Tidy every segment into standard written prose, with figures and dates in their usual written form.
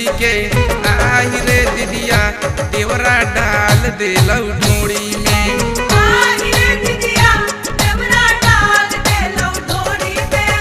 चोली के। आहि रे दीदिया देवरा डाल देलौ ढोड़ी में। आहि रे दीदिया देवरा डाल देलौ ढोड़ी में।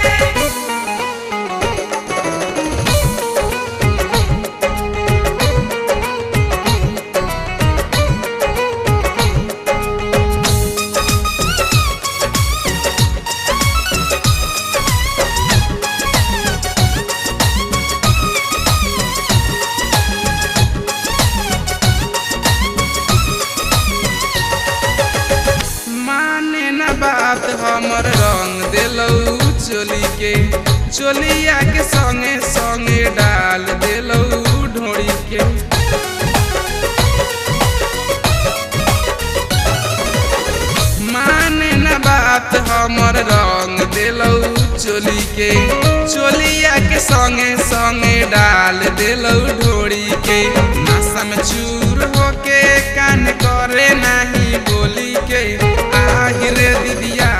माने न बात हमर रंग देलौ चोली के। चोलिया के संगे संगे डाल देलौ ढोड़ी के। माने न बात हमर रंग देलौ चोली के। चोलिया के संगे संगे डाल देलौ ढोड़ी के। नशा में चूर होके कान करे नहीं बोली के। आहि रे दीदिया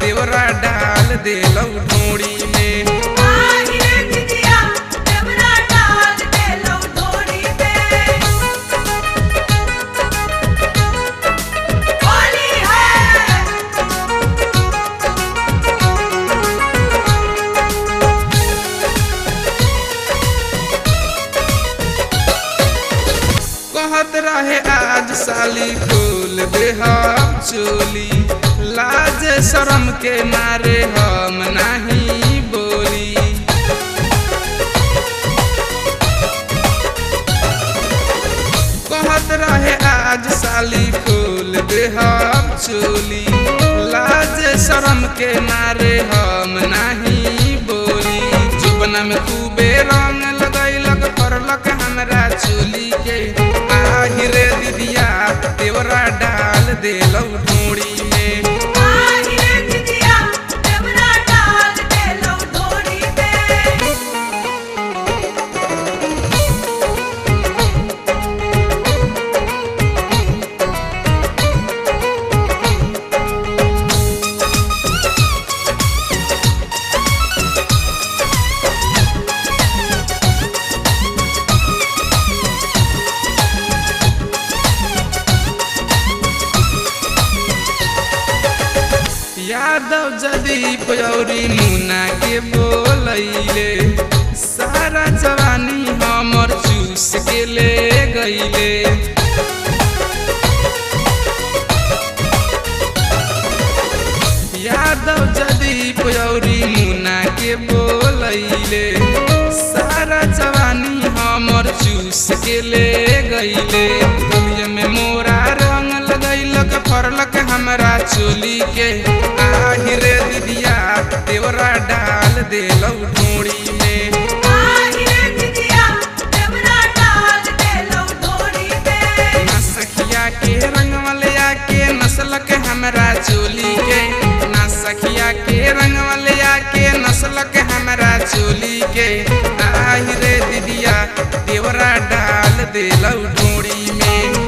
देवरा डाल देलौ ढोड़ी में। आहि रे दीदिया देवरा डाल देलौ ढोड़ी में। होली है। कहत रहे आज साली खोल दे हम चोली। लाज शरम के मारे हम नहीं बोली। कहत रहे आज साली खोल दे हम चोली। लाज शरम के मारे हम नहीं बोली। जुबना में खूबे रंग लगैलक फरलक हमरा चोली के। आहि रे दीदिया देवरा डाल देलौ ढोड़ी में। आहि रे दीदिया देवरा डाल देलौ ढोड़ी में। यादव जदी पयौरी मुना के बोलैले। सारा जवानी हमर चूस के ले गईले। यादव जदी पयौरी मुना के बोलैले। सारा जवानी हमर चूस के ले गईले। गलिया में मोरा रंग लगैलक फरलक हमरा चोली के। आहि रे दीदिया देवरा डाल देलौ ढोड़ी में। आहि रे दीदिया देवरा डाल देलौ ढोड़ी में। ना सखिया के रंगवा ले आके नस्लक हमरा चोली के। ना सखिया के रंगवा ले आके नस्लक हमरा चोली के। आहि रे दीदिया देवरा डाल देलौ ढोड़ी में।